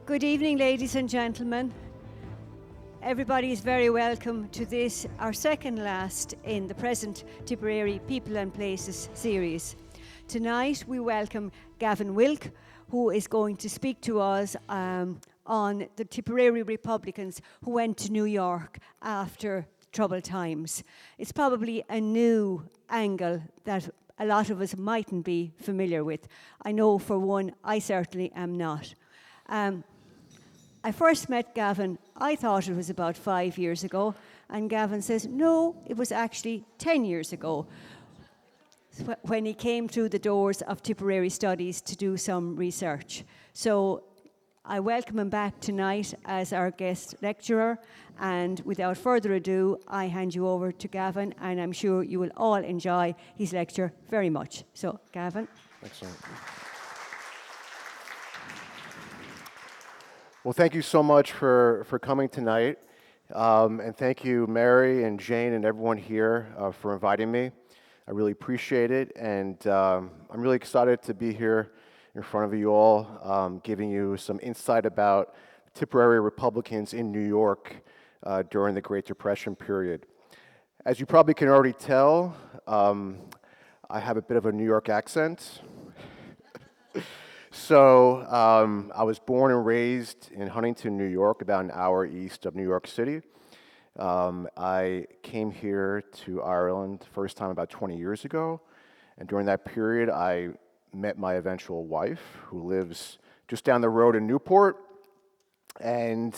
Good evening, ladies and gentlemen. Everybody is very welcome to this, our second last in the present Tipperary People and Places series. Tonight we welcome Gavin Wilk, who is going to speak to us on the Tipperary Republicans who went to New York after troubled times. It's probably a new angle that a lot of us mightn't be familiar with. I know for one, I certainly am not. I first met Gavin, I thought it was about 5 years ago, and Gavin says, no, it was actually 10 years ago when he came through the doors of Tipperary Studies to do some research. So I welcome him back tonight as our guest lecturer, and without further ado, I hand you over to Gavin, and I'm sure you will all enjoy his lecture very much. So, Gavin. Excellent. Well, thank you so much for coming tonight. And thank you, Mary and Jane and everyone here for inviting me. I really appreciate it. And I'm really excited to be here in front of you all, giving you some insight about Tipperary Republicans in New York during the Great Depression period. As you probably can already tell, I have a bit of a New York accent. So I was born and raised in Huntington, New York, about an hour east of New York City. I came here to Ireland the first time about 20 years ago, and during that period I met my eventual wife, who lives just down the road in Newport. And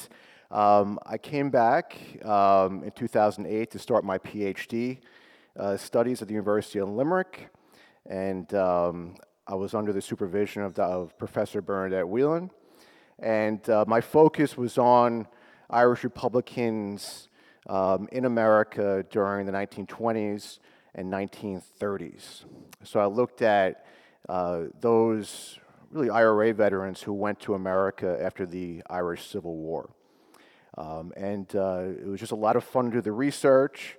I came back in 2008 to start my PhD studies at the University of Limerick, and I was under the supervision of Professor Bernadette Whelan, and my focus was on Irish Republicans in America during the 1920s and 1930s. So I looked at those really IRA veterans who went to America after the Irish Civil War. And it was just a lot of fun to do the research.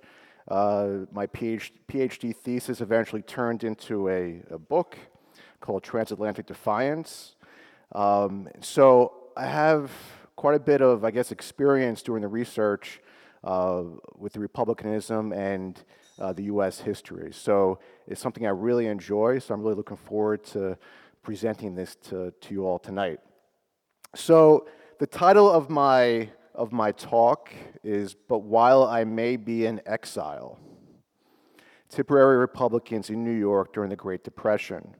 My PhD thesis eventually turned into a book called Transatlantic Defiance. So I have quite a bit of, I guess, experience doing the research with the Republicanism and the U.S. history. So it's something I really enjoy, so I'm really looking forward to presenting this to you all tonight. So the title of my talk is, "But While I May Be in Exile, Tipperary Republicans in New York During the Great Depression."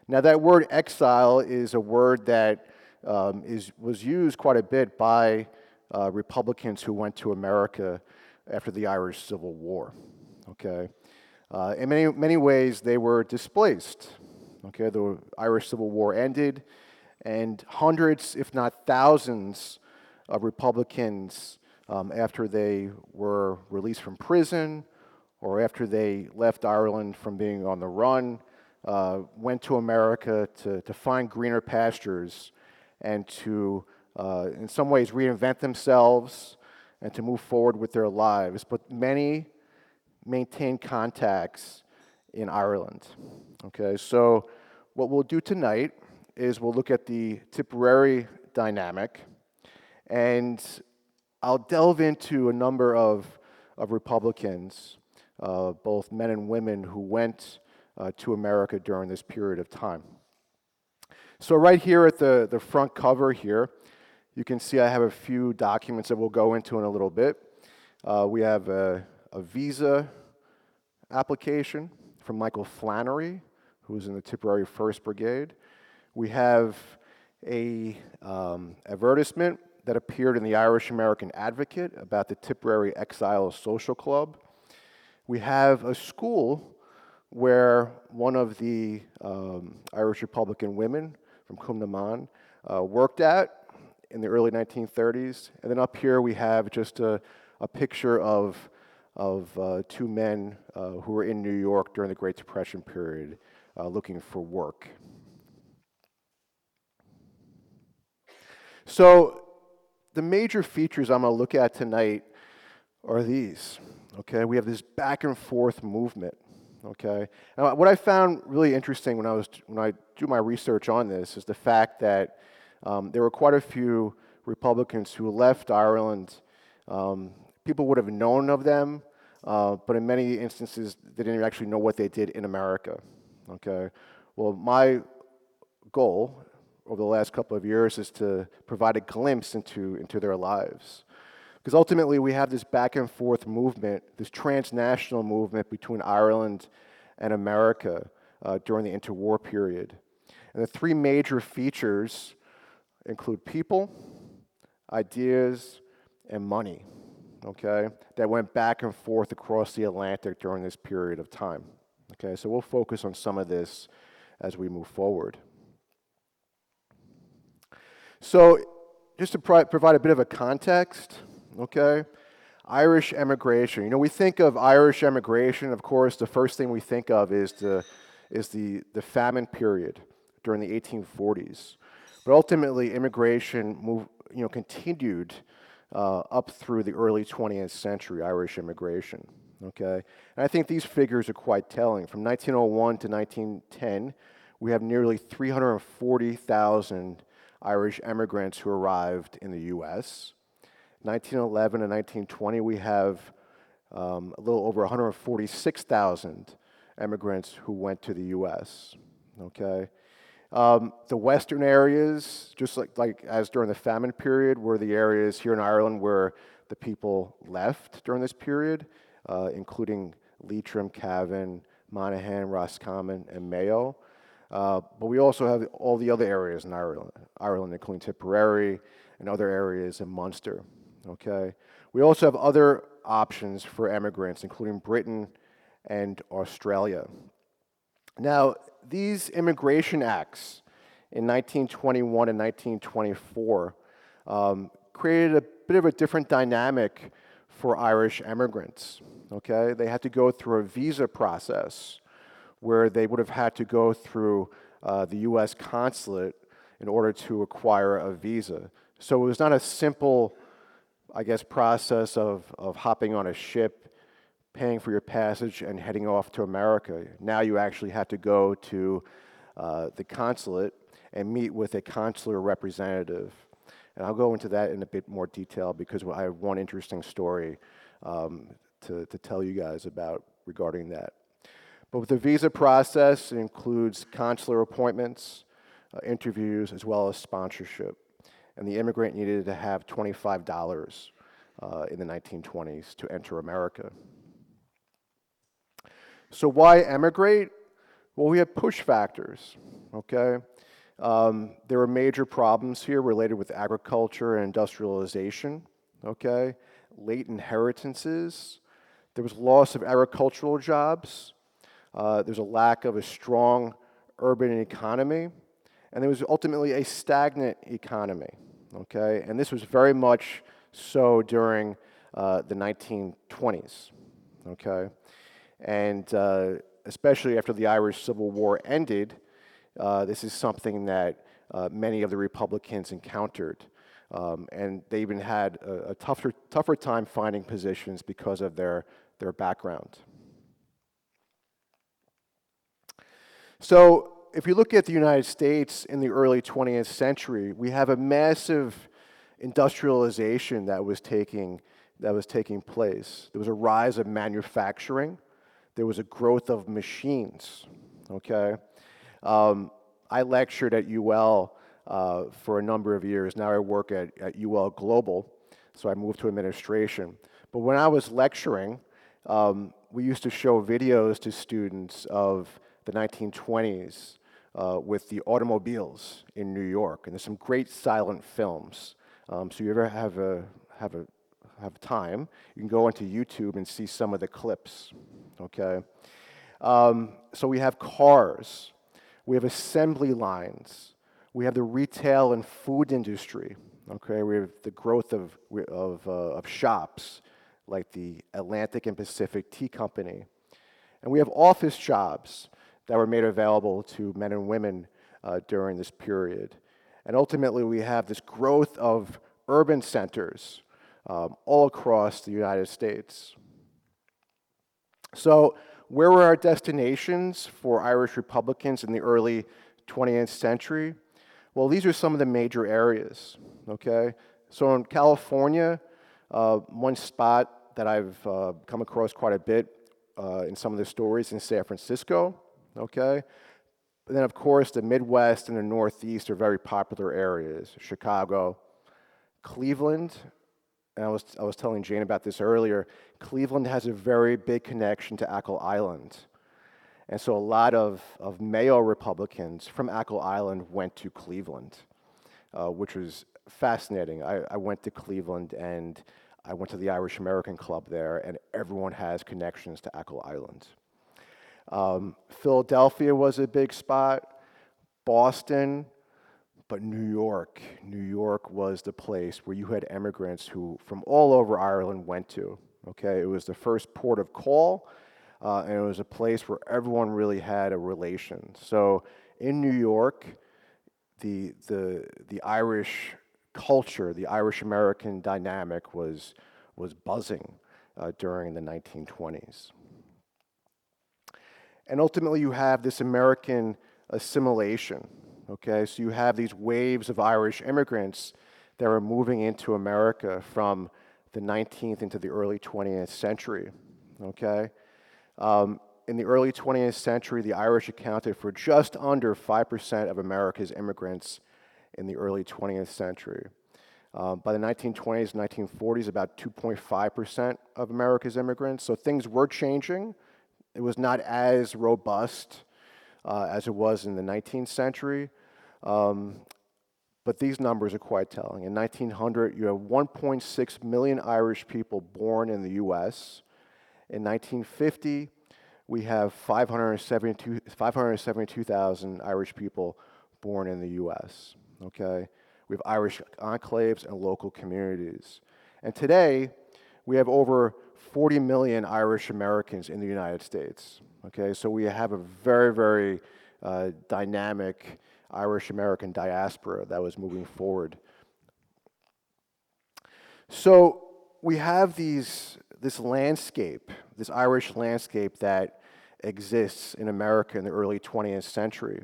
Now, that word exile is a word that was used quite a bit by Republicans who went to America after the Irish Civil War. Okay, in many ways, they were displaced. Okay, the Irish Civil War ended, and hundreds, if not thousands, of Republicans, after they were released from prison or after they left Ireland from being on the run, went to America to find greener pastures and to, in some ways, reinvent themselves and to move forward with their lives. But many maintained contacts in Ireland. Okay, so what we'll do tonight is we'll look at the Tipperary dynamic, and I'll delve into a number of Republicans, both men and women, who went to America during this period of time. So right here at the front cover here, you can see I have a few documents that we'll go into in a little bit. We have a visa application from Michael Flannery, who was in the Tipperary 1st Brigade. We have a advertisement that appeared in the Irish American Advocate about the Tipperary Exile Social Club. We have a school where one of the Irish Republican women from Cumnaman worked at in the early 1930s. And then up here we have just a picture of two men who were in New York during the Great Depression period looking for work. So the major features I'm going to look at tonight are these. Okay, we have this back and forth movement. Okay, now what I found really interesting when I do my research on this is the fact that there were quite a few Republicans who left Ireland. People would have known of them, but in many instances, they didn't actually know what they did in America. Okay. Well, my goal over the last couple of years is to provide a glimpse into their lives. Because ultimately, we have this back and forth movement, this transnational movement between Ireland and America during the interwar period. And the three major features include people, ideas, and money, okay, that went back and forth across the Atlantic during this period of time. Okay, so we'll focus on some of this as we move forward. So just to provide a bit of a context, okay, Irish emigration. You know, we think of Irish emigration, of course, the first thing we think of is the famine period during the 1840s. But ultimately, immigration continued up through the early 20th century, Irish immigration, okay? And I think these figures are quite telling. From 1901 to 1910, we have nearly 340,000 Irish immigrants who arrived in the U.S. 1911 and 1920, we have a little over 146,000 immigrants who went to the U.S., okay? The western areas, just like as during the famine period, were the areas here in Ireland where the people left during this period, including Leitrim, Cavan, Monaghan, Roscommon, and Mayo. But we also have all the other areas in Ireland, including Tipperary and other areas in Munster. Okay. We also have other options for immigrants, including Britain and Australia. Now, these immigration acts in 1921 and 1924 created a bit of a different dynamic for Irish immigrants. Okay, they had to go through a visa process where they would have had to go through the U.S. consulate in order to acquire a visa. So it was not a simple, I guess, process of hopping on a ship, paying for your passage, and heading off to America. Now you actually have to go to the consulate and meet with a consular representative. And I'll go into that in a bit more detail because I have one interesting story to tell you guys about regarding that. But with the visa process, it includes consular appointments, interviews, as well as sponsorship. And the immigrant needed to have $25 in the 1920s to enter America. So why emigrate? Well, we have push factors, okay? There were major problems here related with agriculture and industrialization, okay? Late inheritances. There was loss of agricultural jobs. There's a lack of a strong urban economy. And there was ultimately a stagnant economy, okay? And this was very much so during the 1920s, okay? And especially after the Irish Civil War ended, this is something that many of the Republicans encountered. And they even had a tougher time finding positions because of their background. So if you look at the United States in the early 20th century, we have a massive industrialization that was taking place. There was a rise of manufacturing. There was a growth of machines, okay? I lectured at UL for a number of years. Now I work at UL Global, so I moved to administration. But when I was lecturing, we used to show videos to students of the 1920s with the automobiles in New York, and there's some great silent films. So you ever have time, you can go onto YouTube and see some of the clips, okay? So we have cars, we have assembly lines, we have the retail and food industry, okay? We have the growth of shops like the Atlantic and Pacific Tea Company. And we have office jobs that were made available to men and women during this period. And ultimately, we have this growth of urban centers all across the United States. So where were our destinations for Irish Republicans in the early 20th century? Well, these are some of the major areas, okay? So in California, one spot that I've come across quite a bit in some of the stories in San Francisco, okay? But then, of course, the Midwest and the Northeast are very popular areas. Chicago, Cleveland, and I was telling Jane about this earlier, Cleveland has a very big connection to Ackle Island. And so a lot of Mayo Republicans from Ackle Island went to Cleveland, which was fascinating. I went to Cleveland and I went to the Irish American Club there, and everyone has connections to Ackle Island. Philadelphia was a big spot, Boston, but New York was the place where you had immigrants who from all over Ireland went to, okay? It was the first port of call, and it was a place where everyone really had a relation. So in New York, the Irish culture, the Irish American dynamic was buzzing during the 1920s. And ultimately, you have this American assimilation, okay? So you have these waves of Irish immigrants that are moving into America from the 19th into the early 20th century, okay? In the early 20th century, the Irish accounted for just under 5% of America's immigrants in the early 20th century. By the 1920s, 1940s, about 2.5% of America's immigrants. So things were changing. It was not as robust as it was in the 19th century, but these numbers are quite telling. In 1900, you have 1.6 million Irish people born in the U.S. In 1950, we have 572,000 Irish people born in the U.S., okay? We have Irish enclaves and local communities. And today, we have over 40 million Irish Americans in the United States, okay? So we have a very, very dynamic Irish American diaspora that was moving forward. So we have this landscape, this Irish landscape that exists in America in the early 20th century.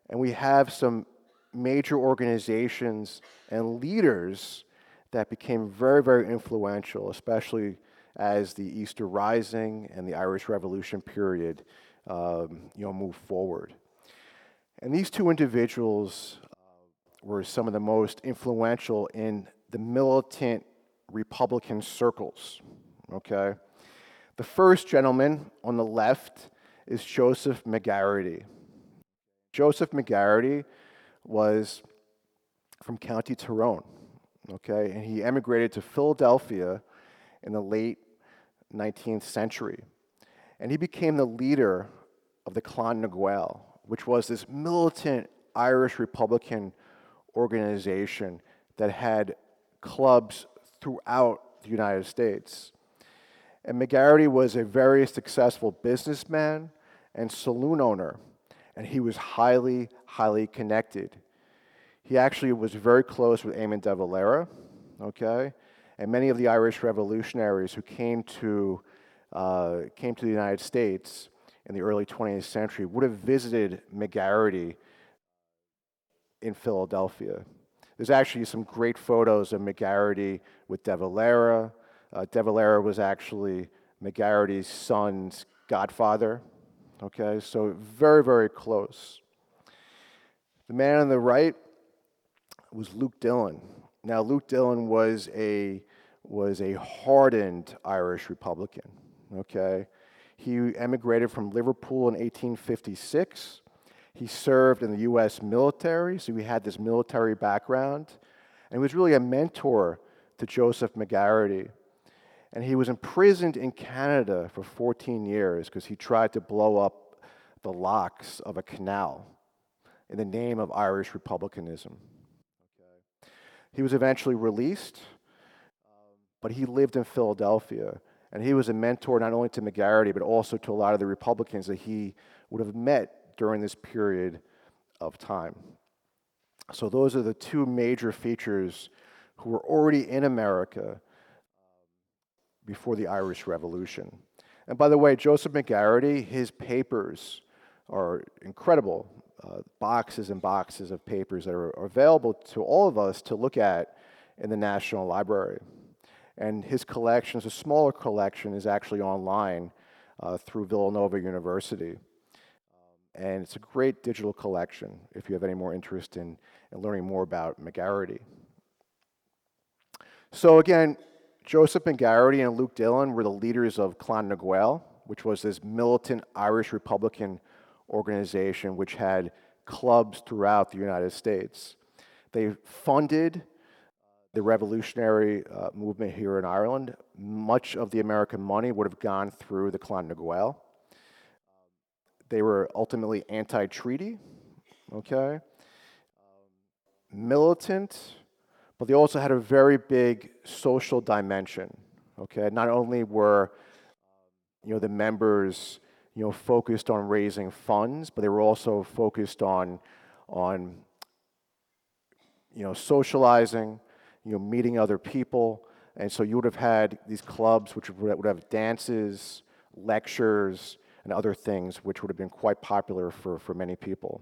And we have some major organizations and leaders that became very, very influential, especially as the Easter Rising and the Irish Revolution period move forward. And these two individuals were some of the most influential in the militant Republican circles, okay? The first gentleman on the left is Joseph McGarity. Joseph McGarity was from County Tyrone, okay? And he emigrated to Philadelphia in the late 19th century. And he became the leader of the Clan na Gael, which was this militant Irish Republican organization that had clubs throughout the United States. And McGarity was a very successful businessman and saloon owner, and he was highly, highly connected. He actually was very close with Eamon de Valera, okay? And many of the Irish revolutionaries who came to the United States in the early 20th century would have visited McGarity in Philadelphia. There's actually some great photos of McGarity with de Valera. De Valera was actually McGarity's son's godfather, okay? So very, very close. The man on the right was Luke Dillon. Now, Luke Dillon was a hardened Irish Republican, okay? He emigrated from Liverpool in 1856. He served in the U.S. military, so he had this military background. And he was really a mentor to Joseph McGarity. And he was imprisoned in Canada for 14 years because he tried to blow up the locks of a canal in the name of Irish republicanism. Okay. He was eventually released, but he lived in Philadelphia. And he was a mentor not only to McGarity, but also to a lot of the Republicans that he would have met during this period of time. So those are the two major features who were already in America before the Irish Revolution. And by the way, Joseph McGarity, his papers are incredible. boxes and boxes of papers that are available to all of us to look at in the National Library. And his collection, is a smaller collection, is actually online through Villanova University. And it's a great digital collection if you have any more interest in learning more about McGarity. So again, Joseph McGarity and Luke Dillon were the leaders of Clan na Gael, which was this militant Irish Republican organization which had clubs throughout the United States. They funded the revolutionary movement here in Ireland. Much of the American money would have gone through the Clan na Gael. They were ultimately anti-treaty, okay? Militant, but they also had a very big social dimension, okay? Not only were the members focused on raising funds, but they were also focused on socializing, meeting other people. And so you would have had these clubs which would have dances, lectures, and other things which would have been quite popular for many people.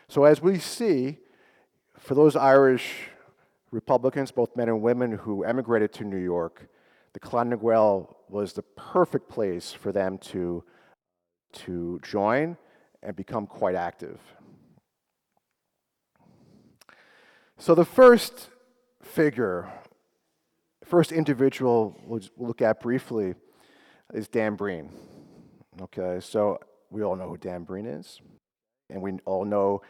So as we see, for those Irish Republicans, both men and women who emigrated to New York, the Clan na Gael was the perfect place for them to join and become quite active. So the first individual we'll look at briefly is Dan Breen. Okay, so we all know who Dan Breen is, and we all know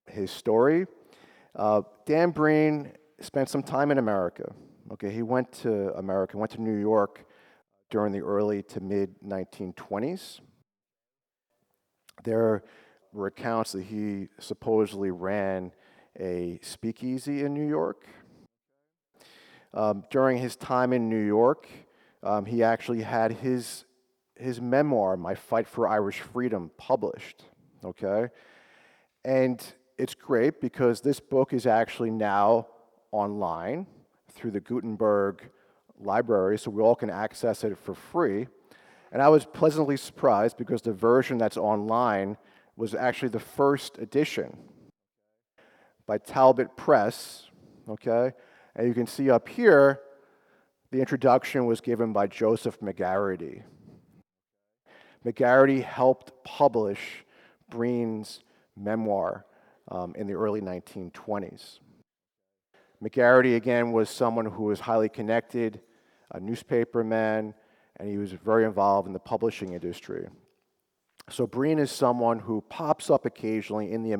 his story. Dan Breen spent some time in America. Okay, he went to America, went to New York during the early to mid 1920s. There were accounts that he supposedly ran a speakeasy in New York. During his time in New York, he actually had his memoir, My Fight for Irish Freedom, published, okay? And it's great because this book is actually now online through the Gutenberg Library, so we all can access it for free. And I was pleasantly surprised because the version that's online was actually the first edition by Talbot Press, okay? And you can see up here, the introduction was given by Joseph McGarity. McGarity helped publish Breen's memoir in the early 1920s. McGarity, again, was someone who was highly connected, a newspaperman, and he was very involved in the publishing industry. So Breen is someone who pops up occasionally in the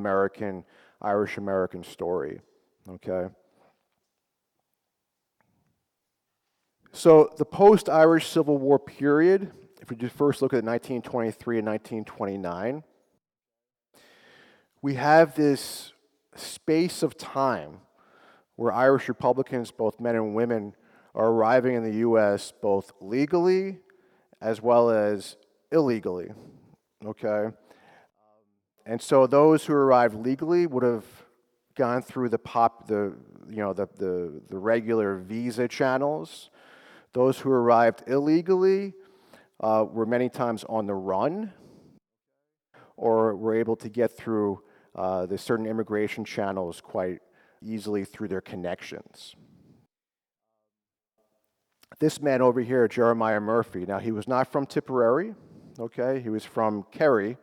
Irish-American story, okay? So the post-Irish Civil War period, if we just first look at 1923 and 1929, we have this space of time where Irish Republicans, both men and women, are arriving in the U.S. both legally as well as illegally, okay? And so those who arrived legally would have gone through the regular visa channels. Those who arrived illegally were many times on the run, or were able to get through the certain immigration channels quite easily through their connections. This man over here, Jeremiah Murphy, now he was not from Tipperary, okay? He was from Kerry,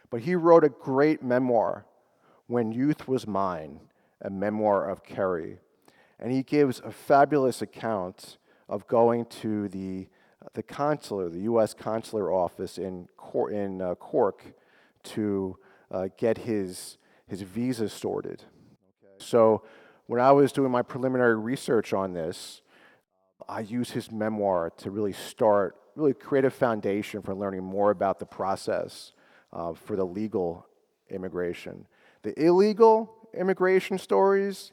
but he wrote a great memoir, When Youth Was Mine, a memoir of Kerry. And he gives a fabulous account of going to the consular, the U.S. consular office in Cork to get his visa sorted. Okay. So when I was doing my preliminary research on this, I used his memoir to really create a foundation for learning more about the process for the legal immigration. The illegal immigration stories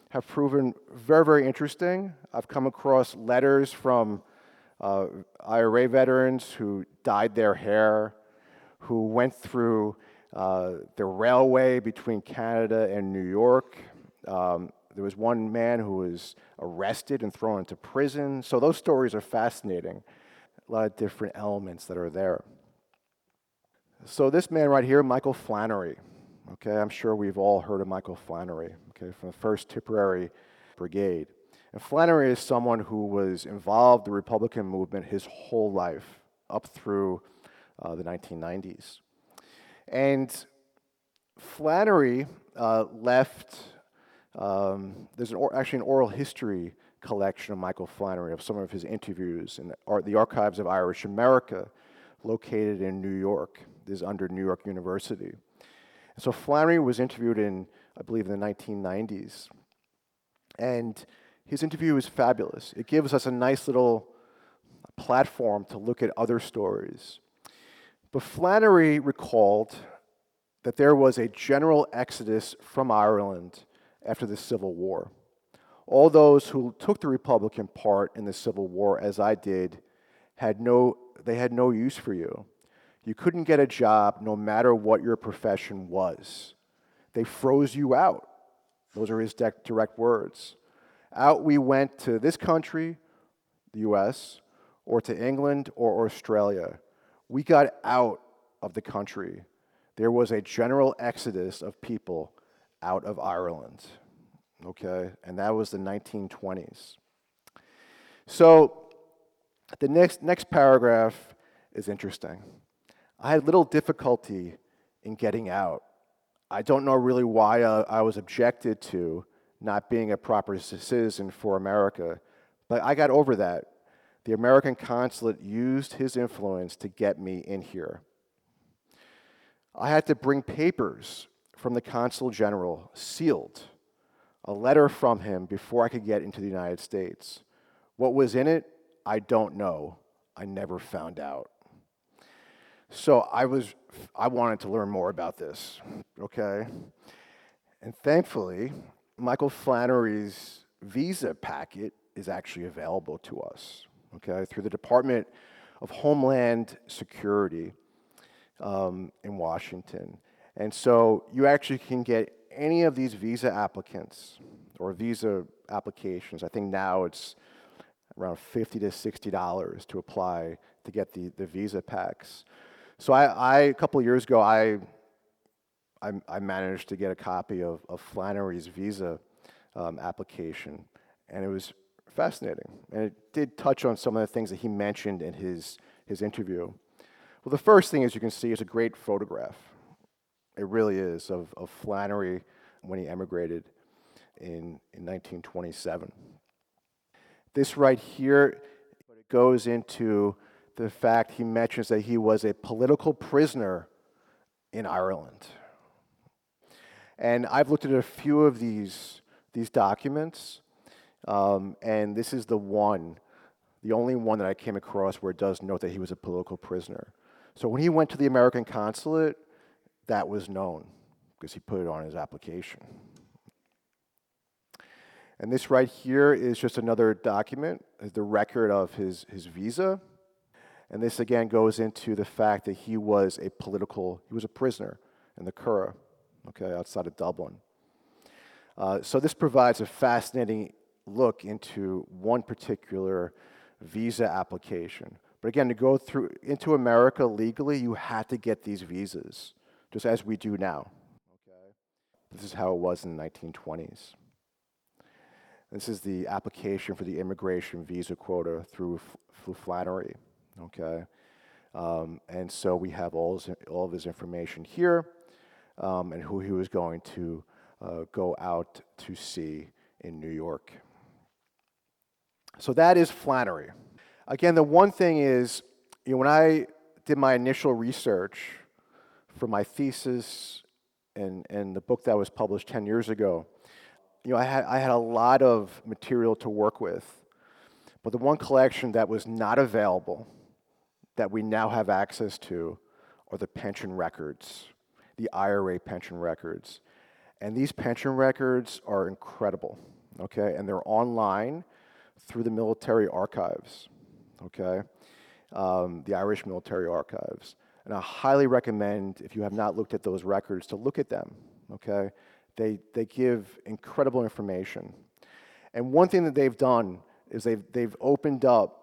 have proven very, very interesting. I've come across letters from IRA veterans who dyed their hair, who went through the railway between Canada and New York. There was one man who was arrested and thrown into prison. So those stories are fascinating. A lot of different elements that are there. So this man right here, Michael Flannery, Okay, I'm sure we've all heard of Michael Flannery, okay, from the 1st Tipperary Brigade. And Flannery is someone who was involved in the Republican movement his whole life, up through the 1990s. And Flannery left, there's actually an oral history collection of Michael Flannery, of some of his interviews in the Archives of Irish America, located in New York. This is under New York University. So Flannery was interviewed in, I believe, in the 1990s. And his interview is fabulous. It gives us a nice little platform to look at other stories. But Flannery recalled that there was a general exodus from Ireland after the Civil War. All those who took the Republican part in the Civil War, as I did, had no use for you. You couldn't get a job no matter what your profession was. They froze you out. Those are his direct words. Out we went to this country, the US, or to England or Australia. We got out of the country. There was a general exodus of people out of Ireland, okay? And that was the 1920s. So the next paragraph is interesting. I had little difficulty in getting out. I don't know really why I was objected to not being a proper citizen for America, but I got over that. The American consulate used his influence to get me in here. I had to bring papers from the consul general, sealed, a letter from him before I could get into the United States. What was in it? I don't know. I never found out. So I wanted to learn more about this, okay? And thankfully, Michael Flannery's visa packet is actually available to us, okay, through the Department of Homeland Security in Washington. And so you actually can get any of these visa applicants or visa applications. I think now it's around $50 to $60 to apply to get the visa packs. So a couple of years ago, I managed to get a copy of Flannery's visa application, and it was fascinating. And it did touch on some of the things that he mentioned in his interview. Well, the first thing, as you can see, is a great photograph. It really is, of Flannery when he emigrated in 1927. This right here, it goes into the fact he mentions that he was a political prisoner in Ireland. And I've looked at a few of these documents, and this is the only one that I came across where it does note that he was a political prisoner. So when he went to the American consulate, that was known because he put it on his application. And this right here is just another document, the record of his visa. And this again goes into the fact that he was a prisoner in the Curragh, okay, outside of Dublin. So this provides a fascinating look into one particular visa application. But again, to go into America legally, you had to get these visas, just as we do now. Okay? This is how it was in the 1920s. This is the application for the immigration visa quota through Flannery. Okay, and so we have all of his information here, and who he was going to go out to see in New York. So that is Flannery. Again, the one thing is, when I did my initial research for my thesis and the book that was published 10 years ago, I had a lot of material to work with, but the one collection that was not available, that we now have access to, are the pension records, the IRA pension records. And these pension records are incredible, okay? And they're online through the military archives, okay? The Irish military archives. And I highly recommend, if you have not looked at those records, to look at them, okay? They give incredible information. And one thing that they've done is they've opened up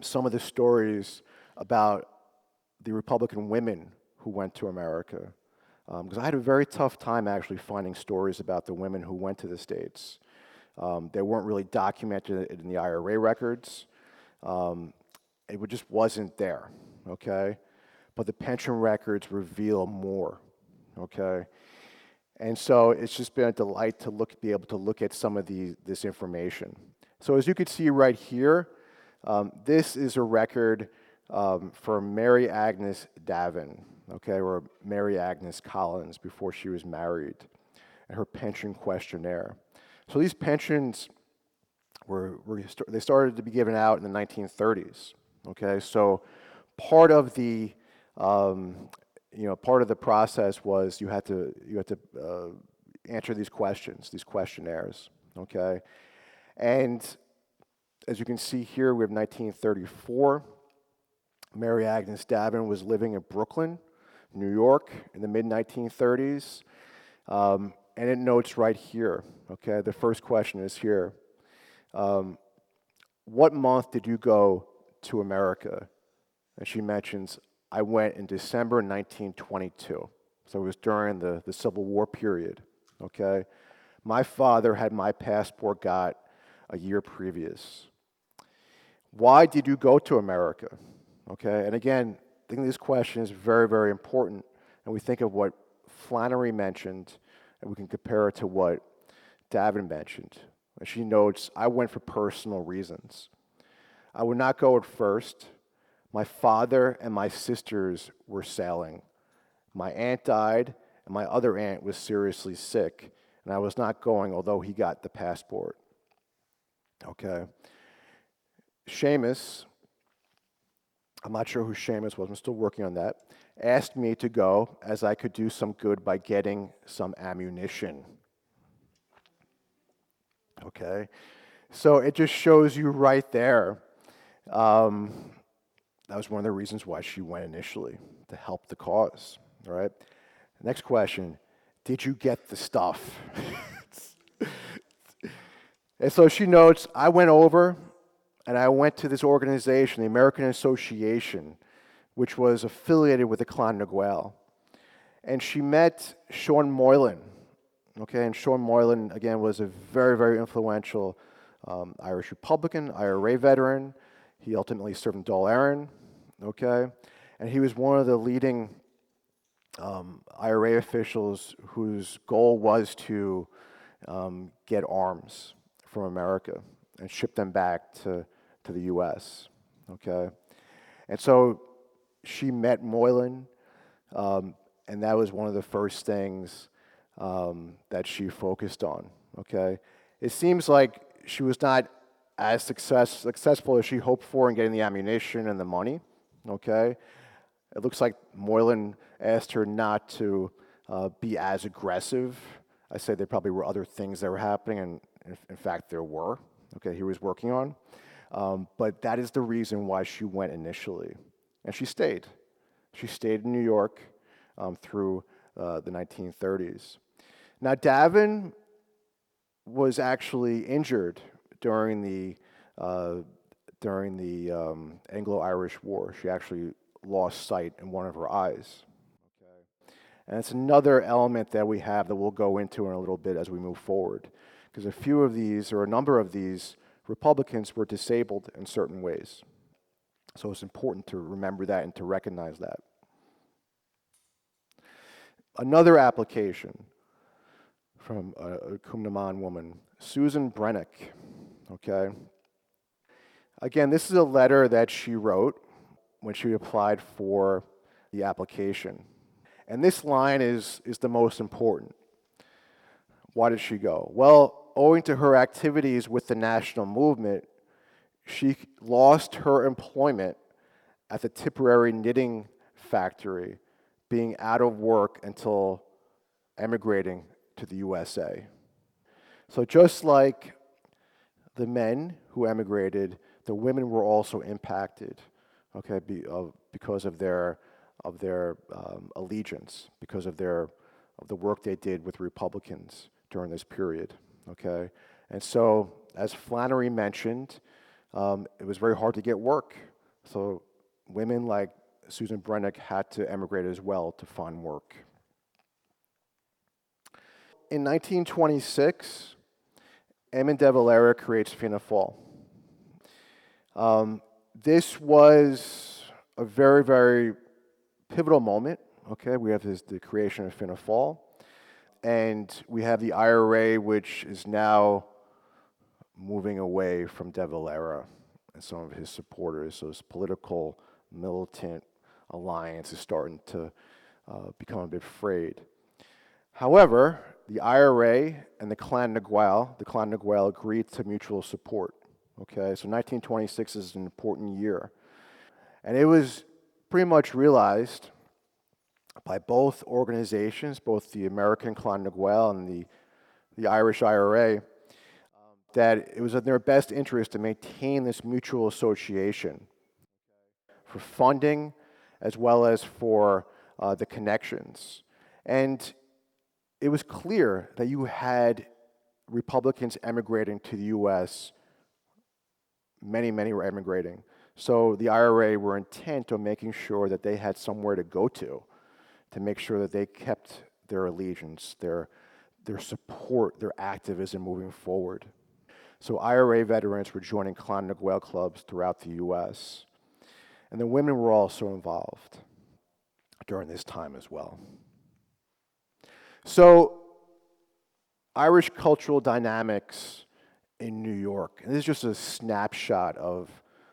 some of the stories about the Republican women who went to America. because I had a very tough time actually finding stories about the women who went to the States. They weren't really documented in the IRA records. Just wasn't there, okay? But the pension records reveal more, okay? And so it's just been a delight to be able to look at some of this information. So as you can see right here, this is a record for Mary Agnes Davin, okay, or Mary Agnes Collins before she was married, and her pension questionnaire. So these pensions they started to be given out in the 1930s. Okay, so part of the part of the process was you had to answer these questions, these questionnaires. Okay, and as you can see here, we have 1934. Mary Agnes Davin was living in Brooklyn, New York, in the mid-1930s, and it notes right here. Okay, the first question is here. What month did you go to America? And she mentions, I went in December 1922. So it was during the Civil War period, okay? My father had my passport got a year previous. Why did you go to America? Okay, and again, I think this question is very, very important, and we think of what Flannery mentioned, and we can compare it to what Davin mentioned. And she notes, I went for personal reasons. I would not go at first. My father and my sisters were sailing. My aunt died, and my other aunt was seriously sick, and I was not going, although he got the passport. Okay. Seamus, I'm not sure who Seamus was, I'm still working on that, asked me to go as I could do some good by getting some ammunition. Okay. So it just shows you right there. That was one of the reasons why she went initially, to help the cause, all right? Next question, did you get the stuff? And so she notes, I went over and I went to this organization, the American Association, which was affiliated with the Clan Nagual. And she met Sean Moylan, okay? And Sean Moylan, again, was a very, very influential Irish Republican, IRA veteran. He ultimately served in Dáil Éireann, okay? And he was one of the leading IRA officials whose goal was to get arms from America and ship them back to the US, okay? And so she met Moylan, and that was one of the first things that she focused on, okay? It seems like she was not as successful as she hoped for in getting the ammunition and the money, okay? It looks like Moylan asked her not to be as aggressive. I say there probably were other things that were happening, and in fact there were, okay, he was working on. But that is the reason why she went initially. And she stayed. She stayed in New York through the 1930s. Now, Davin was actually injured during the Anglo-Irish War. She actually lost sight in one of her eyes. Okay. And it's another element that we have that we'll go into in a little bit as we move forward. Because a few of these, or a number of these, Republicans were disabled in certain ways. So it's important to remember that and to recognize that. Another application from a cum Naman woman, Susan Brennick, okay? Again, this is a letter that she wrote when she applied for the application. And this line is the most important. Why did she go? Well, owing to her activities with the national movement, she lost her employment at the Tipperary knitting factory, being out of work until emigrating to the USA. So just like the men who emigrated, the women were also impacted, okay, because of their allegiance, because of the work they did with Republicans during this period, okay? And so, as Flannery mentioned, it was very hard to get work. So women like Susan Brennick had to emigrate as well to find work. in 1926, Eamon de Valera creates Fianna Fáil. This was a very, very pivotal moment. Okay, we have the creation of Fianna Fáil, and we have the IRA, which is now moving away from de Valera and some of his supporters. So this political, militant alliance is starting to become a bit frayed. However, the IRA and the Clan na Gael agreed to mutual support. Okay, so 1926 is an important year. And it was pretty much realized by both organizations, both the American Clan na Gael and the Irish IRA, that it was in their best interest to maintain this mutual association for funding as well as for the connections. And it was clear that you had Republicans emigrating to the U.S. Many were emigrating. So the IRA were intent on making sure that they had somewhere to go to make sure that they kept their allegiance, their support, their activism moving forward. So IRA veterans were joining Clan na Gael clubs throughout the U.S. And the women were also involved during this time as well. So Irish cultural dynamics in New York. And this is just a snapshot of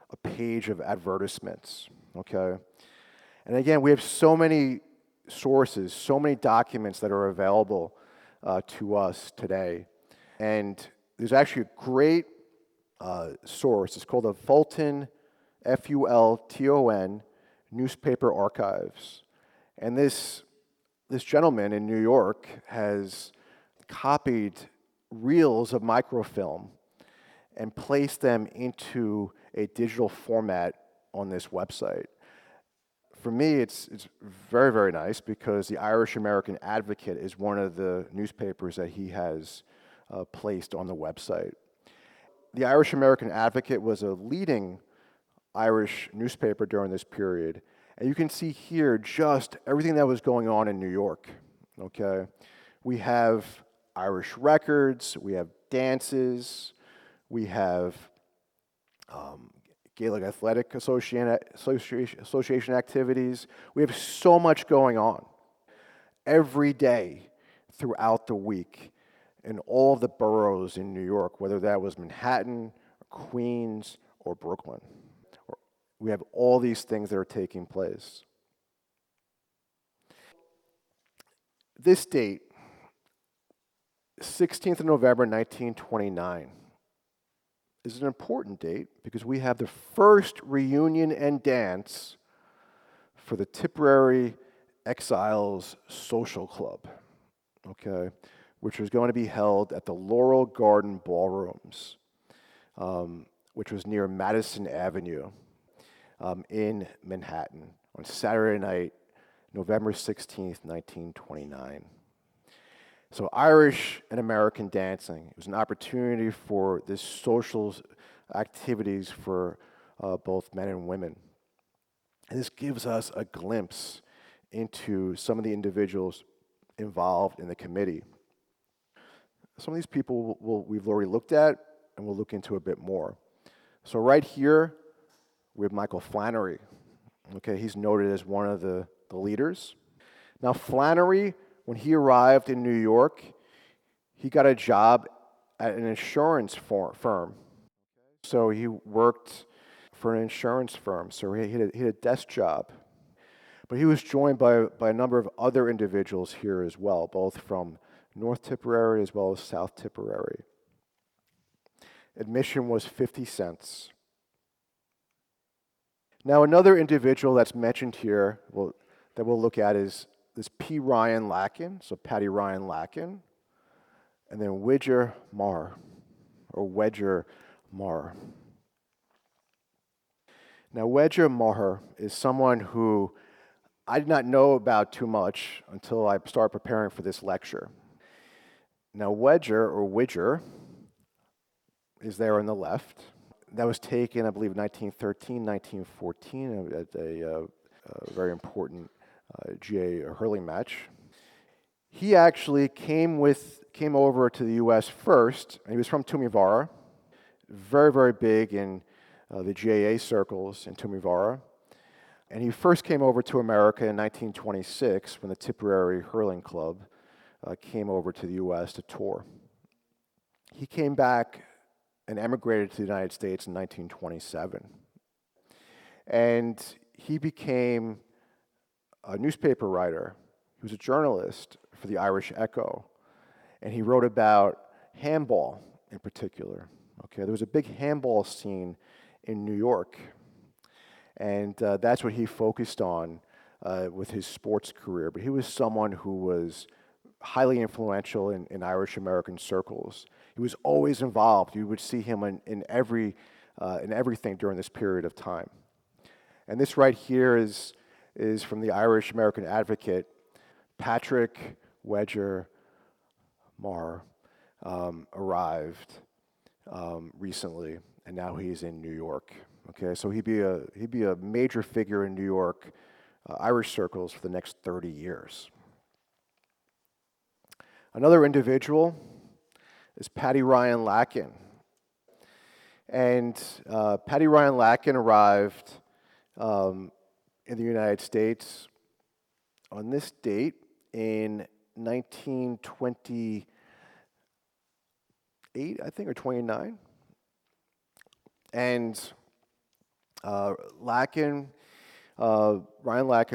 a page of advertisements, okay? And again, we have so many sources, so many documents that are available to us today. And there's actually a great source. It's called the Fulton, Fulton, Newspaper Archives. And this gentleman in New York has copied reels of microfilm and placed them into a digital format on this website. For me, it's very, very nice because the Irish American Advocate is one of the newspapers that he has placed on the website. The Irish American Advocate was a leading Irish newspaper during this period. And you can see here just everything that was going on in New York, okay? We have Irish records, we have dances, we have Gaelic Athletic Association activities. We have so much going on every day throughout the week in all of the boroughs in New York, whether that was Manhattan, or Queens, or Brooklyn. We have all these things that are taking place. This date, 16th of November, 1929, is an important date because we have the first reunion and dance for the Tipperary Exiles Social Club, okay, which was going to be held at the Laurel Garden Ballrooms, which was near Madison Avenue in Manhattan on Saturday night, November 16th, 1929. So Irish and American dancing, it was an opportunity for this social activities for both men and women. And this gives us a glimpse into some of the individuals involved in the committee. Some of these people we've already looked at, and we'll look into a bit more. So right here, we have Michael Flannery. Okay, he's noted as one of the leaders. Now Flannery, when he arrived in New York, he got a job at an insurance firm. So he worked for an insurance firm. So he had a desk job. But he was joined by a number of other individuals here as well, both from North Tipperary as well as South Tipperary. Admission was 50 cents. Now another individual that's mentioned here that we'll look at is this P. Ryan Lacken, so Patty Ryan Lacken, and then Wedger Marr. Now Wedger Marr is someone who I did not know about too much until I started preparing for this lecture. Now Wedger is there on the left. That was taken, I believe, 1913, 1914 at a very important GA hurling match. He actually came came over to the U.S. first, and he was from Tumivara, very, very big in the GAA circles in Tumivara. And he first came over to America in 1926 when the Tipperary Hurling Club came over to the U.S. to tour. He came back and emigrated to the United States in 1927. And he became a newspaper writer. He was a journalist for the Irish Echo. And he wrote about handball in particular. Okay, there was a big handball scene in New York. And that's what he focused on with his sports career. But he was someone who was highly influential in Irish American circles. He was always involved. You would see him in everything during this period of time. And this right here is from the Irish American Advocate. Patrick Wedger Marr arrived recently, and now he's in New York. Okay, so he'd be a major figure in New York Irish circles for the next 30 years. Another individual is Paddy Ryan Lacken. And Paddy Ryan Lacken arrived in the United States on this date in 1928, I think, or 29. And Ryan Lacken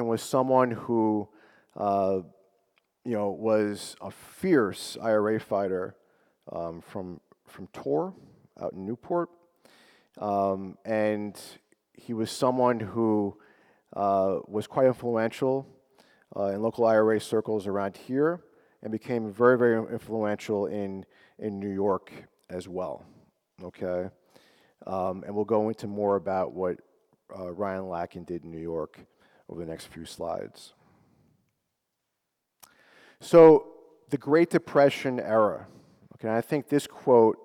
was someone who, was a fierce IRA fighter from Torr out in Newport, and he was someone who was quite influential in local IRA circles around here, and became very, very influential in New York as well. Okay. And we'll go into more about what Ryan Lacken did in New York over the next few slides. So, the Great Depression era. Okay, I think this quote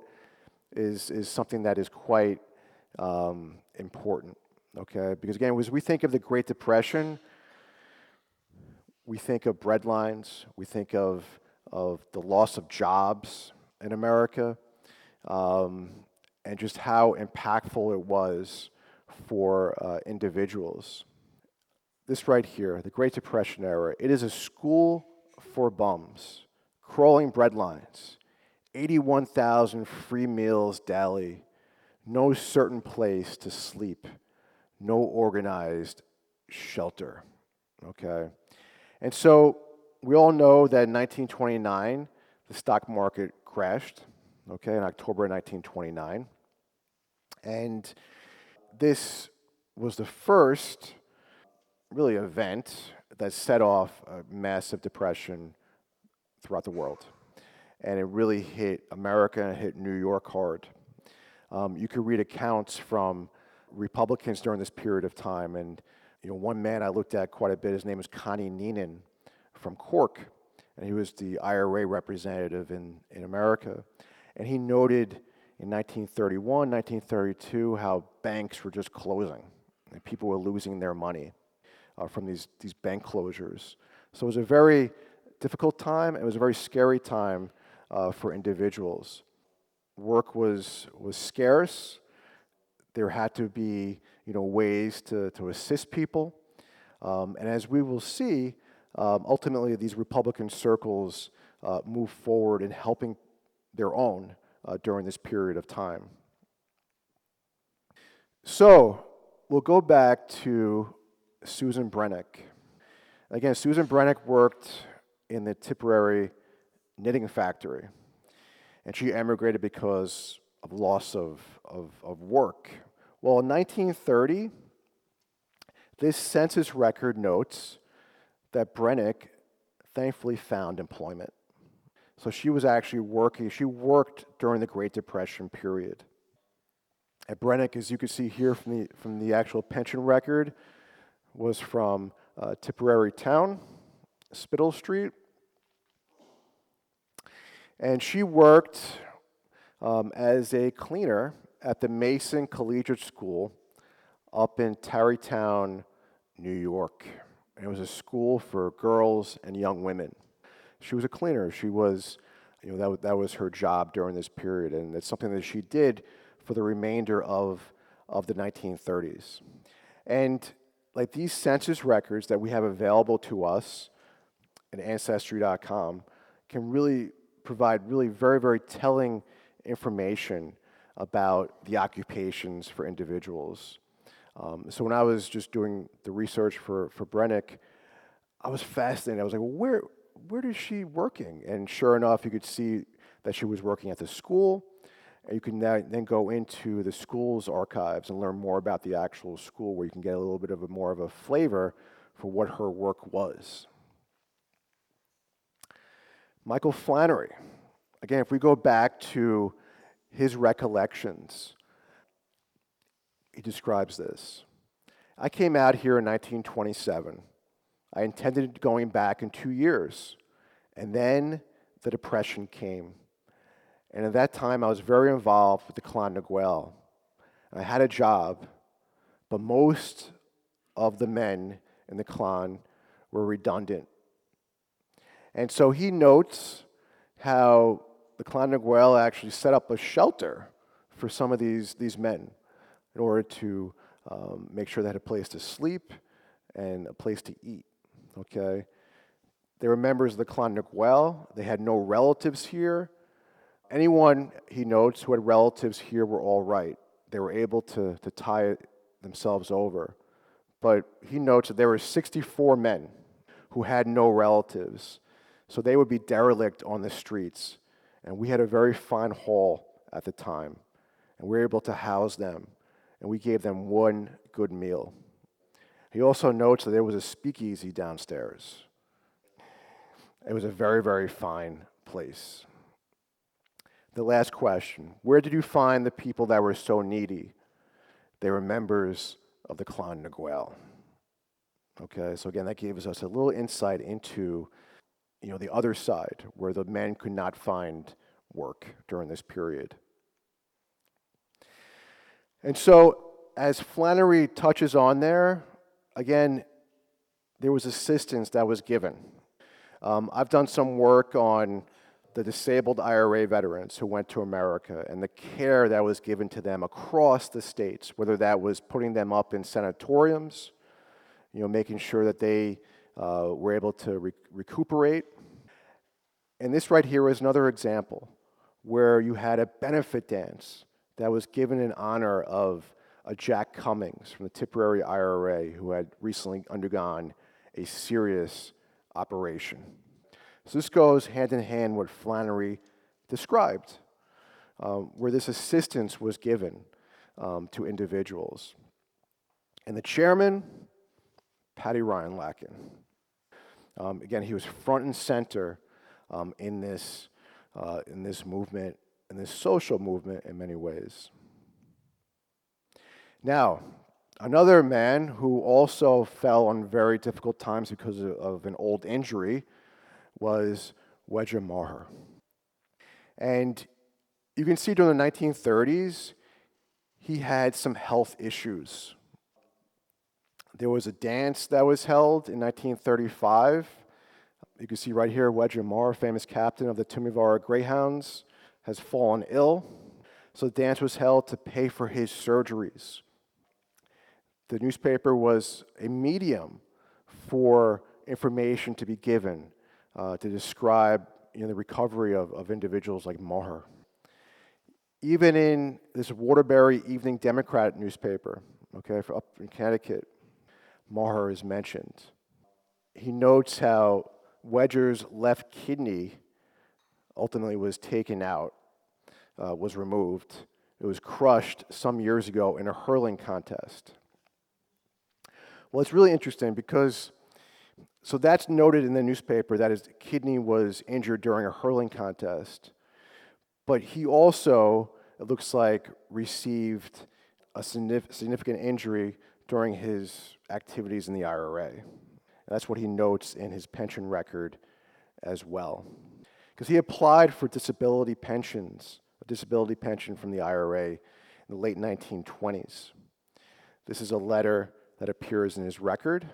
is something that is quite important. Okay, because again, as we think of the Great Depression, we think of breadlines, we think of the loss of jobs in America, and just how impactful it was for individuals. This right here, the Great Depression era, it is a school for bums, crawling breadlines, 81,000 free meals daily, no certain place to sleep, no organized shelter, okay? And so we all know that in 1929, the stock market crashed, okay, in October of 1929. And this was the first, really, event that set off a massive depression throughout the world. And it really hit America and it hit New York hard. You could read accounts from Republicans during this period of time. And one man I looked at quite a bit, his name was Connie Neenan from Cork. And he was the IRA representative in America. And he noted in 1931, 1932, how banks were just closing. And people were losing their money from these bank closures. So it was a very difficult time. It was a very scary time for individuals. Work was scarce. There had to be ways to assist people. And as we will see, ultimately these Republican circles move forward in helping their own during this period of time. So we'll go back to Susan Brennick. Again, Susan Brennick worked in the Tipperary knitting factory, and she emigrated because of loss of work. Well, in 1930, this census record notes that Brennick thankfully found employment. So she was actually working. She worked during the Great Depression period. And Brennick, as you can see here from the actual pension record, was from Tipperary Town, Spittle Street. And she worked as a cleaner at the Mason Collegiate School up in Tarrytown, New York. And it was a school for girls and young women. She was a cleaner. She was That was her job during this period, and it's something that she did for the remainder of the 1930s. And like these census records that we have available to us at Ancestry.com can really provide really very, very telling information about the occupations for individuals. So when I was just doing the research for Brennick, I was fascinated. I was like, well, where is she working? And sure enough, you could see that she was working at the school. And you can then go into the school's archives and learn more about the actual school, where you can get a little bit of more of a flavor for what her work was. Michael Flannery. Again, if we go back to his recollections, he describes this. I came out here in 1927. I intended going back in 2 years, and then the Depression came. And at that time, I was very involved with the Clan Naguel. I had a job, but most of the men in the clan were redundant. And so he notes how the Clan Naguel actually set up a shelter for some of these men in order to make sure they had a place to sleep and a place to eat. Okay? They were members of the Clan Naguel. They had no relatives here. Anyone, he notes, who had relatives here were all right. They were able to tie themselves over. But he notes that there were 64 men who had no relatives. So they would be derelict on the streets. And we had a very fine hall at the time. And we were able to house them. And we gave them one good meal. He also notes that there was a speakeasy downstairs. It was a very, very fine place. The last question, where did you find the people that were so needy? They were members of the Clan Naguel. Okay, so again, that gave us a little insight into, the other side, where the men could not find work during this period. And so, as Flannery touches on there, again, there was assistance that was given. I've done some work on the disabled IRA veterans who went to America and the care that was given to them across the states, whether that was putting them up in sanatoriums, making sure that they were able to recuperate. And this right here is another example where you had a benefit dance that was given in honor of a Jack Cummings from the Tipperary IRA who had recently undergone a serious operation. So this goes hand in hand with what Flannery described, where this assistance was given to individuals. And the chairman, Paddy Ryan-Lacken. Again, he was front and center in this movement, in this social movement in many ways. Now, another man who also fell on very difficult times because of an old injury was Wedger Maher. And you can see during the 1930s, he had some health issues. There was a dance that was held in 1935. You can see right here, Wedger Maher, famous captain of the Tumivara Greyhounds, has fallen ill. So the dance was held to pay for his surgeries. The newspaper was a medium for information to be given to describe the recovery of individuals like Maher. Even in this Waterbury Evening Democrat newspaper, up in Connecticut, Maher is mentioned. He notes how Wedger's left kidney ultimately was taken out, was removed. It was crushed some years ago in a hurling contest. Well, it's really interesting because, so that's noted in the newspaper that his kidney was injured during a hurling contest, but he also, it looks like, received a significant injury during his activities in the IRA. And that's what he notes in his pension record as well. Because he applied for disability pensions, a disability pension from the IRA in the late 1920s. This is a letter that appears in his record.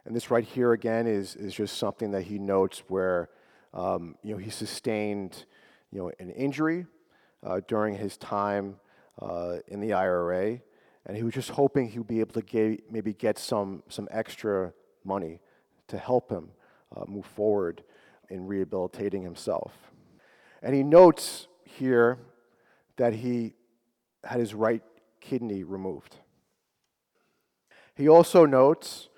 And this right here again is just something that he notes where He sustained, an injury during his time in the IRA, and he was just hoping he would be able to maybe get some extra money to help him move forward in rehabilitating himself. And he notes here that he had his right kidney removed. He also notes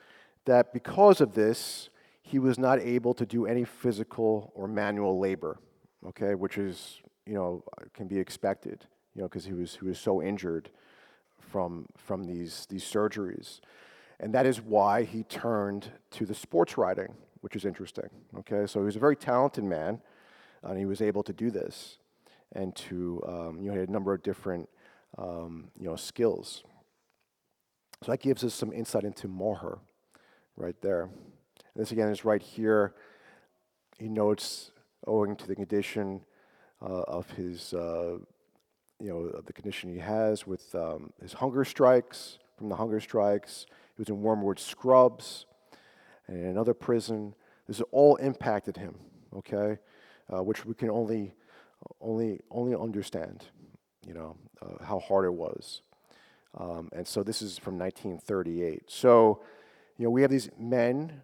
that because of this, he was not able to do any physical or manual labor, okay, which is, can be expected, because he was so injured from these surgeries. And that is why he turned to the sports riding, which is interesting, okay? So he was a very talented man, and he was able to do this, and to, he had a number of different, skills. So that gives us some insight into Maher right there. And this again is right here. He notes, owing to the condition of his, of the condition he has with his hunger strikes, from the hunger strikes. He was in Wormwood Scrubs and in another prison. This has all impacted him, okay, which we can only understand, how hard it was. And so this is from 1938. So, we have these men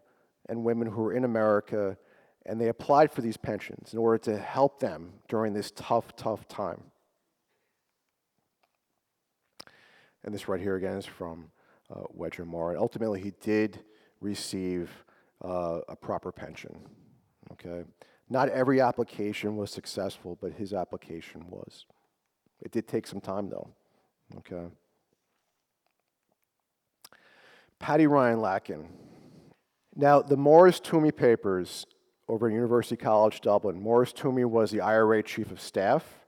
and women who are in America, and they applied for these pensions in order to help them during this tough time. And this right here again is from Wedger Maher. And ultimately, he did receive a proper pension. Okay, not every application was successful, but his application was. It did take some time, though. Okay. Paddy Ryan Lacken. Now, the Morris Toomey papers over at University College Dublin. Morris Toomey was the IRA chief of staff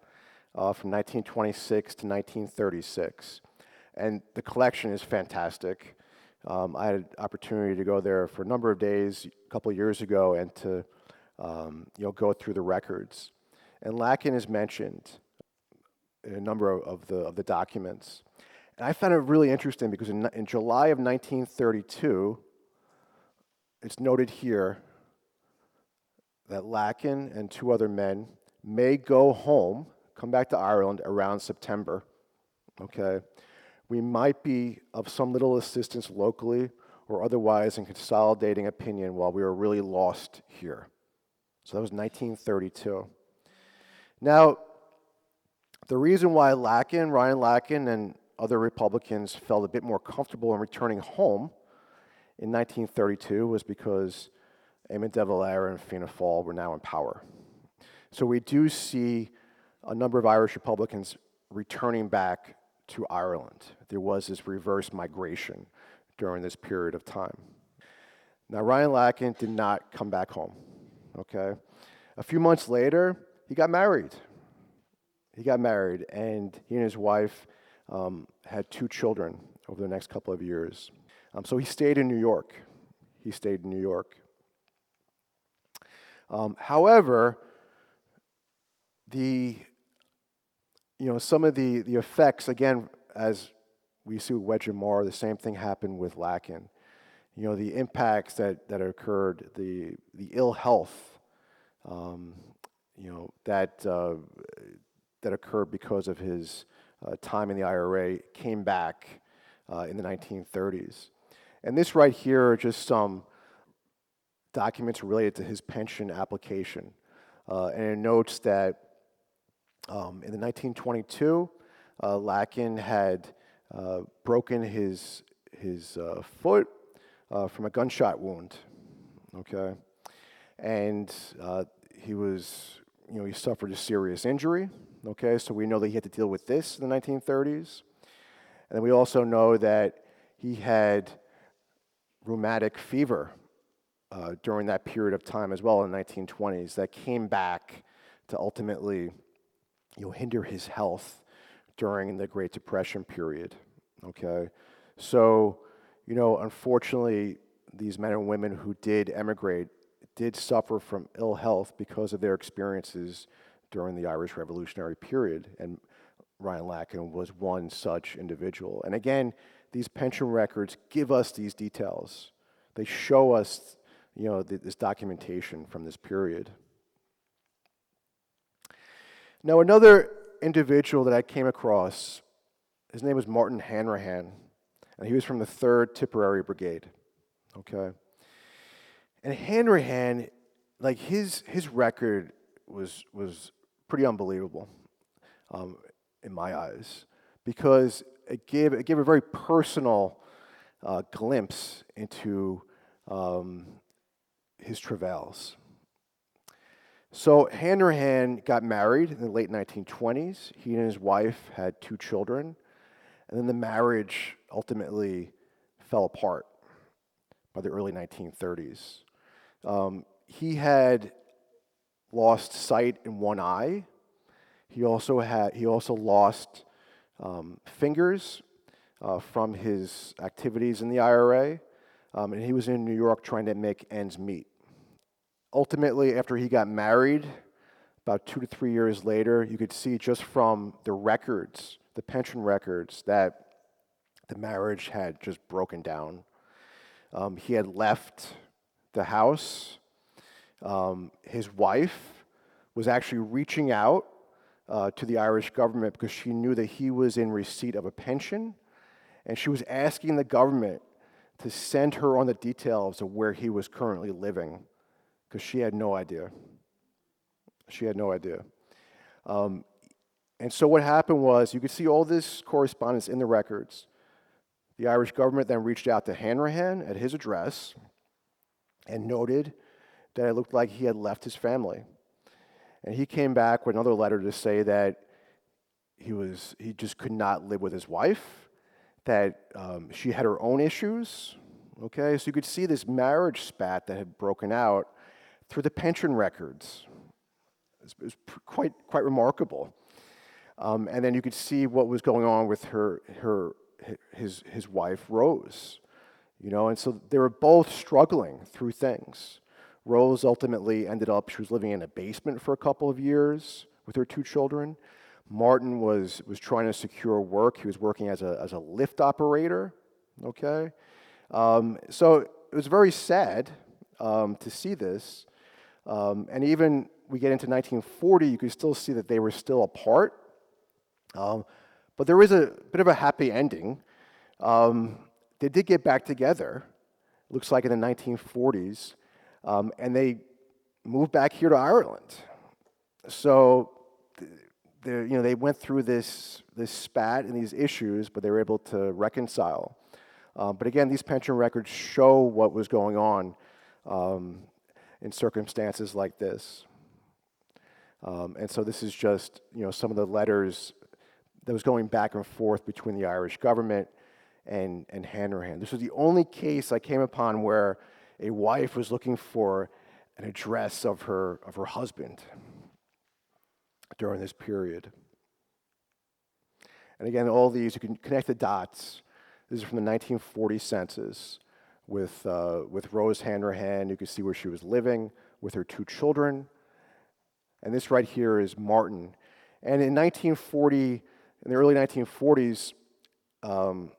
from 1926 to 1936. And the collection is fantastic. I had an opportunity to go there for a number of days a couple of years ago and to go through the records. And Lacken is mentioned in a number of the documents. And I found it really interesting because in July of 1932, it's noted here that Lacken and two other men may go home, come back to Ireland around September, okay? We might be of some little assistance locally or otherwise in consolidating opinion while we were really lost here. So that was 1932. Now, the reason why Ryan Lacken, and other Republicans felt a bit more comfortable in returning home in 1932 was because Eamon de Valera and Fianna Fáil were now in power. So we do see a number of Irish Republicans returning back to Ireland. There was this reverse migration during this period of time. Now, Ryan Lacken did not come back home, okay? A few months later, he got married. And he and his wife had 2 children over the next couple of years. So he stayed in New York. However, some of the effects, again, as we see with Wedge and Maher, the same thing happened with Lacken. The impacts that occurred, the ill health, that occurred because of his time in the IRA came back in the 1930s. And this right here are just some documents related to his pension application. And it notes that in the 1922, Lacken had broken his foot from a gunshot wound, okay? And he suffered a serious injury, okay? So we know that he had to deal with this in the 1930s. And we also know that he had rheumatic fever during that period of time as well in the 1920s that came back to ultimately hinder his health during the Great Depression period, okay? So, unfortunately, these men and women who did emigrate did suffer from ill health because of their experiences during the Irish Revolutionary period, and Ryan Lacken was one such individual. And again, these pension records give us these details. They show us, this documentation from this period, Now, another individual that I came across, his name was Martin Hanrahan, and he was from the 3rd Tipperary Brigade, okay? And Hanrahan, like his record was pretty unbelievable in my eyes, because it gave a very personal glimpse into his travails. So Hanrahan got married in the late 1920s. He and his wife had 2 children, and then the marriage ultimately fell apart by the early 1930s. He had lost sight in one eye. He also lost fingers from his activities in the IRA, and he was in New York trying to make ends meet. Ultimately, after he got married, about 2 to 3 years later, you could see just from the records, the pension records, that the marriage had just broken down. He had left the house. His wife was actually reaching out to the Irish government because she knew that he was in receipt of a pension, and she was asking the government to send her on the details of where he was currently living, because she had no idea. She had no idea. And so what happened was, you could see all this correspondence in the records. The Irish government then reached out to Hanrahan at his address and noted that it looked like he had left his family. And he came back with another letter to say that he just could not live with his wife, that she had her own issues. Okay, so you could see this marriage spat that had broken out through the pension records. It was quite remarkable. And then you could see what was going on with his wife, Rose. And so they were both struggling through things. Rose ultimately ended up, she was living in a basement for a couple of years with her 2 children. Martin was trying to secure work. He was working as a lift operator, okay? So it was very sad to see this. And even we get into 1940, you could still see that they were still apart. But there was a bit of a happy ending. They did get back together, looks like in the 1940s, and they moved back here to Ireland. So they went through this spat and these issues, but they were able to reconcile. But again, these pension records show what was going on in circumstances like this. And so this is just some of the letters that was going back and forth between the Irish government and Hanrahan. This was the only case I came upon where a wife was looking for an address of her husband during this period. And again, all these, you can connect the dots. This is from the 1940 census with Rose Hanrahan. You can see where she was living with her 2 children. And this right here is Martin. And in the early 1940s,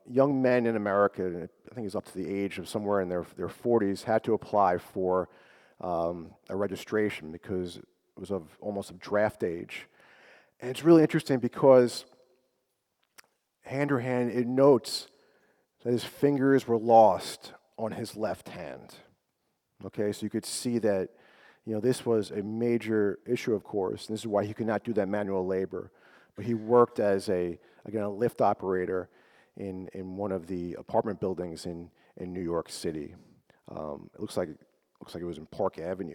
young men in America, I think it's up to the age of somewhere in their 40s, had to apply for a registration because it was almost of draft age. And it's really interesting because Hanrahan, it notes that his fingers were lost on his left hand. Okay, so you could see that this was a major issue, of course, and this is why he could not do that manual labor. But he worked as a lift operator in one of the apartment buildings in New York City. It looks like it was in Park Avenue,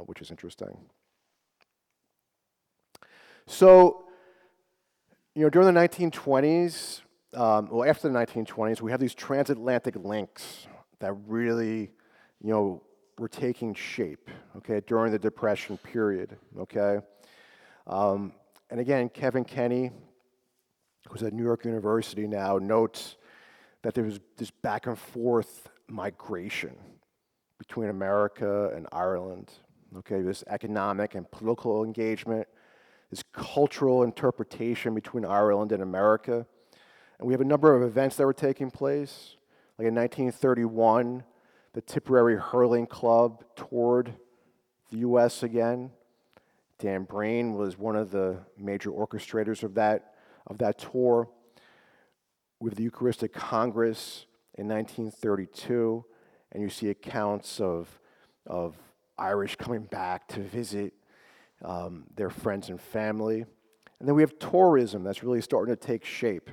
which is interesting. So, during the 1920s, after the 1920s, we have these transatlantic links that really, were taking shape, okay, during the Depression period, okay? And again, Kevin Kenny, who's at New York University now, notes that there was this back and forth migration between America and Ireland, okay? This economic and political engagement, this cultural interpretation between Ireland and America. And we have a number of events that were taking place. Like in 1931, the Tipperary Hurling Club toured the U.S. again, Dan Brain was one of the major orchestrators of that tour. We have the Eucharistic Congress in 1932, and you see accounts of Irish coming back to visit their friends and family. And then we have tourism that's really starting to take shape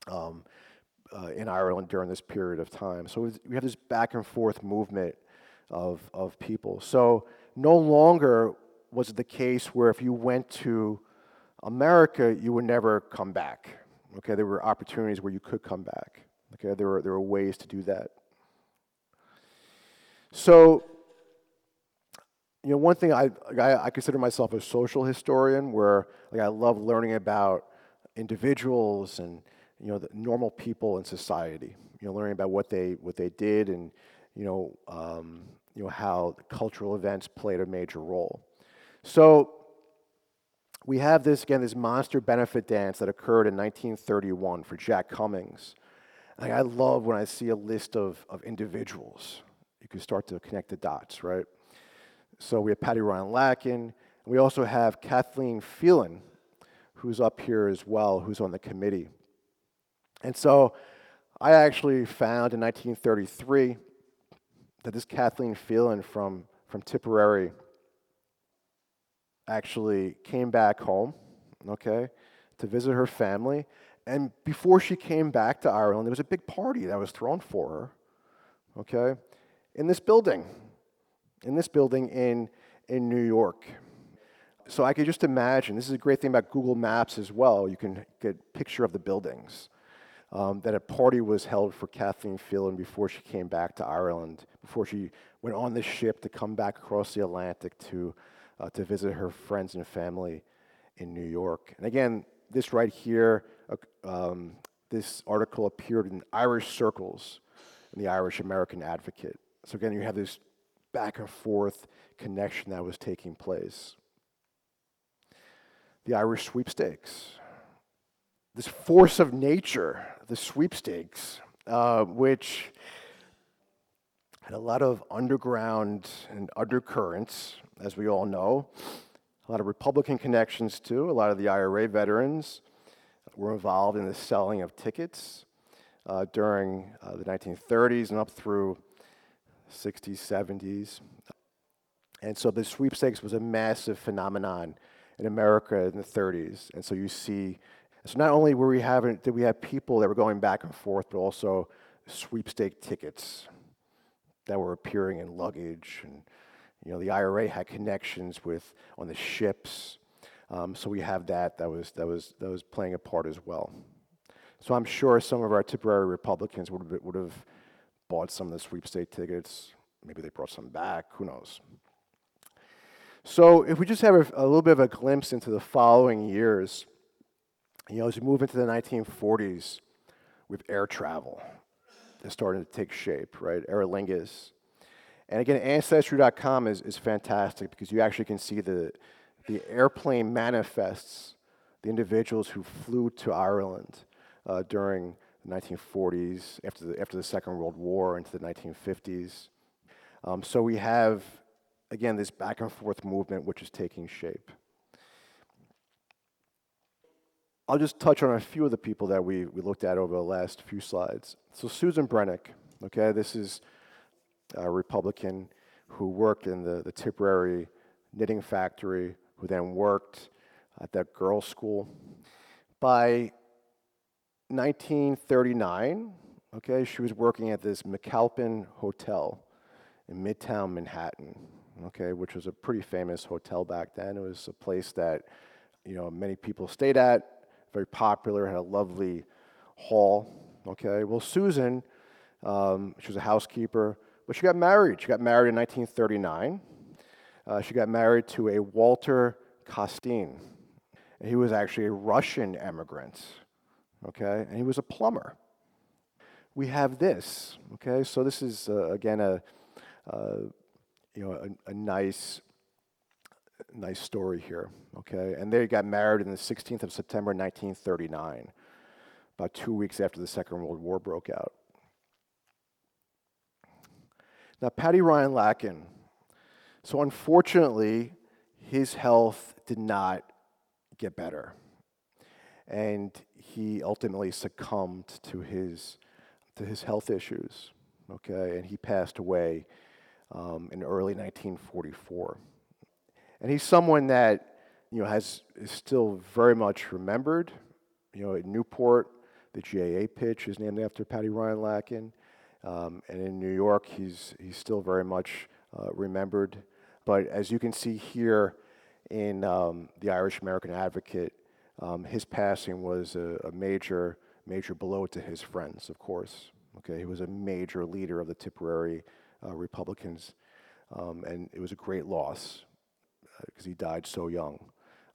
in Ireland during this period of time. So we have this back and forth movement of people. So no longer was it the case where if you went to America, you would never come back. Okay, there were opportunities where you could come back. Okay, there were ways to do that. So, one thing I consider myself a social historian, where I love learning about individuals and the normal people in society. Learning about what they did and how cultural events played a major role. So we have this monster benefit dance that occurred in 1931 for Jack Cummings. I love when I see a list of individuals. You can start to connect the dots, right? So we have Patty Ryan Lacken. And we also have Kathleen Phelan, who's up here as well, who's on the committee. And so I actually found in 1933 that this Kathleen Phelan from Tipperary actually came back home, okay, to visit her family. And before she came back to Ireland, there was a big party that was thrown for her, okay, in this building in New York. So I could just imagine, this is a great thing about Google Maps as well, you can get a picture of the buildings, that a party was held for Kathleen Phelan before she came back to Ireland, before she went on the ship to come back across the Atlantic to visit her friends and family in New York. And again, this right here, this article appeared in Irish circles in the Irish American Advocate. So again, you have this back and forth connection that was taking place. The Irish sweepstakes. This force of nature, the sweepstakes, which had a lot of underground and undercurrents, as we all know. A lot of Republican connections too. A lot of the IRA veterans were involved in the selling of tickets during the 1930s and up through 60s, 70s. And so the sweepstakes was a massive phenomenon in America in the 30s. And so you see, so not only did we have people that were going back and forth, but also sweepstake tickets that were appearing in luggage. And the IRA had connections on the ships. So we have that was playing a part as well. So I'm sure some of our Tipperary Republicans would have bought some of the sweepstake tickets. Maybe they brought some back, who knows. So if we just have a little bit of a glimpse into the following years, as we move into the 1940s with air travel, it's starting to take shape, right? Aer Lingus. And again, Ancestry.com is fantastic because you actually can see the airplane manifests the individuals who flew to Ireland during the 1940s, after the Second World War, into the 1950s. So we have, again, this back and forth movement which is taking shape. I'll just touch on a few of the people that we looked at over the last few slides. So Susan Brennick, okay, this is a Republican who worked in the Tipperary knitting factory, who then worked at that girls' school. By 1939, okay, she was working at this McAlpin Hotel in Midtown Manhattan, okay, which was a pretty famous hotel back then. It was a place that, many people stayed at, very popular, had a lovely hall, okay. Well, Susan, she was a housekeeper, but she got married. She got married in 1939. She got married to a Walter Costin. He was actually a Russian immigrant, okay, and he was a plumber. We have this, okay, so this is, again, a nice story here, okay, and they got married on the 16th of September, 1939, about 2 weeks after the Second World War broke out. Now, Patty Ryan Lacken, so unfortunately, his health did not get better, and he ultimately succumbed to his health issues. Okay, and he passed away in early 1944. And he's someone that is still very much remembered. At Newport, the GAA pitch is named after Patty Ryan Lacken, and in New York, he's still very much remembered. But as you can see here in the Irish American Advocate, his passing was a major blow to his friends, of course. Okay, he was a major leader of the Tipperary Republicans, and it was a great loss because he died so young.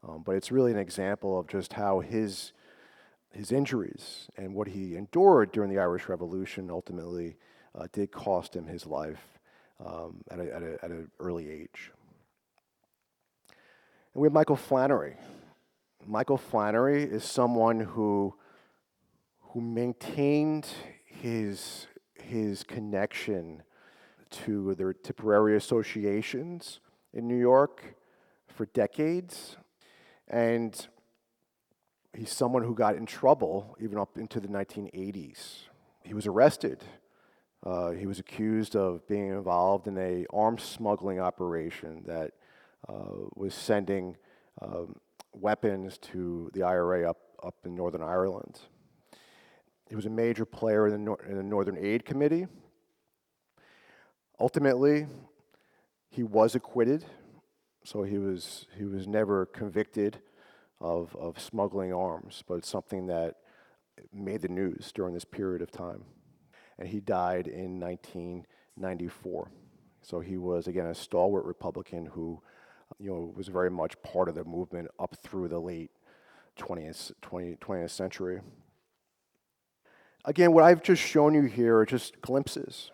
But it's really an example of just how his injuries and what he endured during the Irish Revolution ultimately did cost him his life at an early age. And we have Michael Flannery. Michael Flannery is someone who maintained his connection to the Tipperary associations in New York for decades, and he's someone who got in trouble even up into the 1980s. He was arrested. He was accused of being involved in an arms smuggling operation that was sending weapons to the IRA up in Northern Ireland. He was a major player in the Northern Aid Committee. Ultimately, he was acquitted, so he was never convicted of smuggling arms, but it's something that made the news during this period of time. And he died in 1994. So he was, again, a stalwart Republican who was very much part of the movement up through the late 20th century. Again, what I've just shown you here are just glimpses.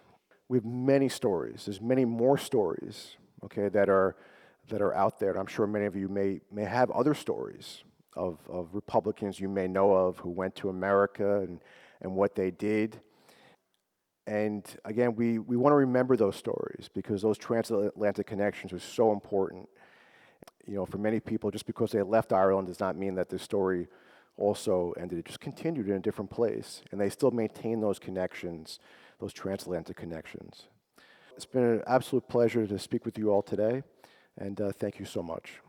We have many stories. There's many more stories, okay, that are out there. And I'm sure many of you may have other stories of Republicans you may know of who went to America and what they did. And again, we want to remember those stories because those transatlantic connections are so important. For many people, just because they left Ireland does not mean that the story also ended. It just continued in a different place, and they still maintain those connections, those transatlantic connections. It's been an absolute pleasure to speak with you all today, and thank you so much.